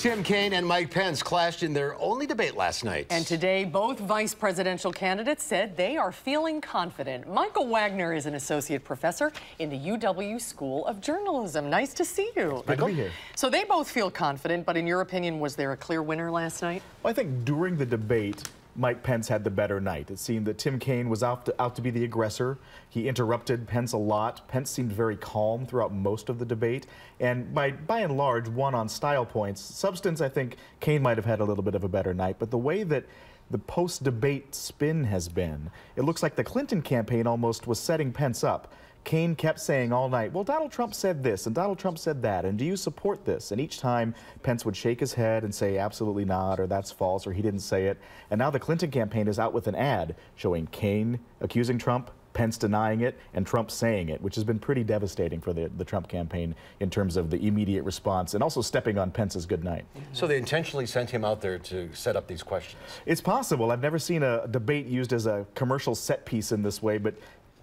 Tim Kaine and Mike Pence clashed in their only debate last night. And today, both vice presidential candidates said they are feeling confident. Michael Wagner is an associate professor in the UW School of Journalism. Nice to see you. Good to be here. So they both feel confident, but in your opinion, was there a clear winner last night? Well, I think during the debate, Mike Pence had the better night. It seemed that Tim Kaine was out to be the aggressor. He interrupted Pence a lot. Pence seemed very calm throughout most of the debate, and by and large won on style points. Substance, I think Kaine might have had a little bit of a better night, but the way that the post-debate spin has been, it looks like the Clinton campaign almost was setting Pence up. Kaine kept saying all night, well, Donald Trump said this, and Donald Trump said that, and do you support this? And each time, Pence would shake his head and say, absolutely not, or that's false, or he didn't say it. And now the Clinton campaign is out with an ad showing Kaine accusing Trump, Pence denying it, and Trump saying it, which has been pretty devastating for the Trump campaign in terms of the immediate response and also stepping on Pence's good night. So they intentionally sent him out there to set up these questions? It's possible. I've never seen a debate used as a commercial set piece in this way, but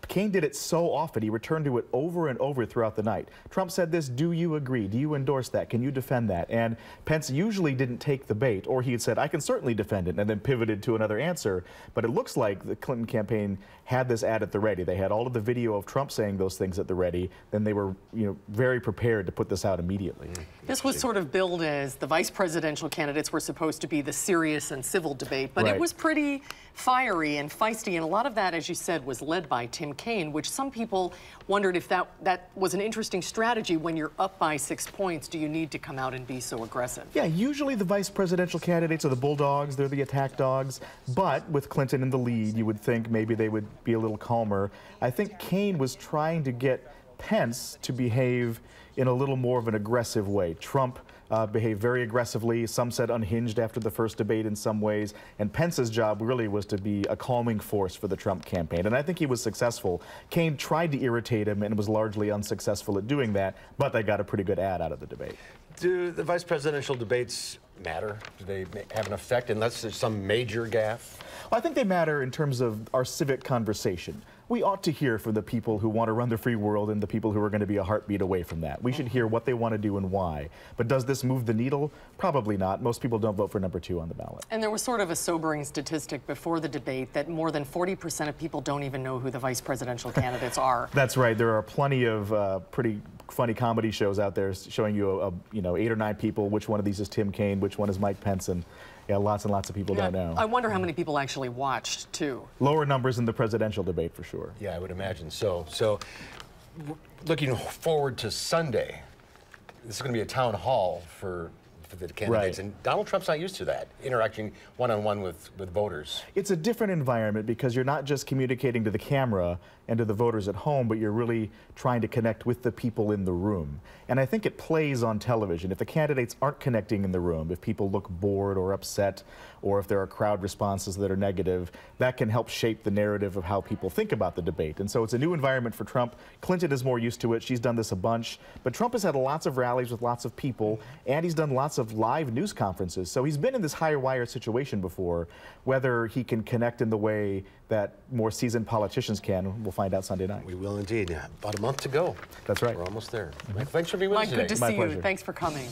Kaine did it so often. He returned to it over and over throughout the night. Trump said this, do you agree? Do you endorse that? Can you defend that? And Pence usually didn't take the bait, or he had said, I can certainly defend it, and then pivoted to another answer. But it looks like the Clinton campaign had this ad at the ready. They had all of the video of Trump saying those things at the ready. Then they were, very prepared to put this out immediately. This was sort of billed as the vice presidential candidates were supposed to be the serious and civil debate, but Right. It was pretty fiery and feisty, and a lot of that, as you said, was led by Tim Kaine, which some people wondered if that was an interesting strategy. When you're up by 6 points, do you need to come out and be so aggressive? Yeah, usually the vice presidential candidates are the bulldogs, they're the attack dogs, but with Clinton in the lead, you would think maybe they would be a little calmer. I think Kaine was trying to get Pence to behave in a little more of an aggressive way. Trump behaved very aggressively. Some said unhinged after the first debate in some ways. And Pence's job really was to be a calming force for the Trump campaign. And I think he was successful. Kaine tried to irritate him and was largely unsuccessful at doing that, but they got a pretty good ad out of the debate. Do the vice presidential debates matter? Do they have an effect unless there's some major gaffe? Well, I think they matter in terms of our civic conversation. We ought to hear from the people who want to run the free world and the people who are going to be a heartbeat away from that. We should hear what they want to do and why. But does this move the needle? Probably not. Most people don't vote for number 2 on the ballot. And there was sort of a sobering statistic before the debate that more than 40% of people don't even know who the vice presidential candidates are. That's right. There are plenty of pretty funny comedy shows out there showing you, 8 or 9 people. Which one of these is Tim Kaine? Which one is Mike Pence? And yeah, lots and lots of people don't know. I wonder how many people actually watched, too. Lower numbers in the presidential debate, for sure. Yeah, I would imagine so. So, looking forward to Sunday, this is going to be a town hall for the candidates, Right. and Donald Trump's not used to that, interacting one-on-one with voters. It's a different environment because you're not just communicating to the camera and to the voters at home, but you're really trying to connect with the people in the room. And I think it plays on television. If the candidates aren't connecting in the room, if people look bored or upset, or if there are crowd responses that are negative, that can help shape the narrative of how people think about the debate. And so it's a new environment for Trump. Clinton is more used to it. She's done this a bunch. But Trump has had lots of rallies with lots of people, and he's done lots of live news conferences. So he's been in this higher wire situation before. Whether he can connect in the way that more seasoned politicians can, we'll find out Sunday night. We will indeed. About a month to go. That's right. We're almost there. Mike, thanks for being with us today. Mike, good to see you. Thanks for coming.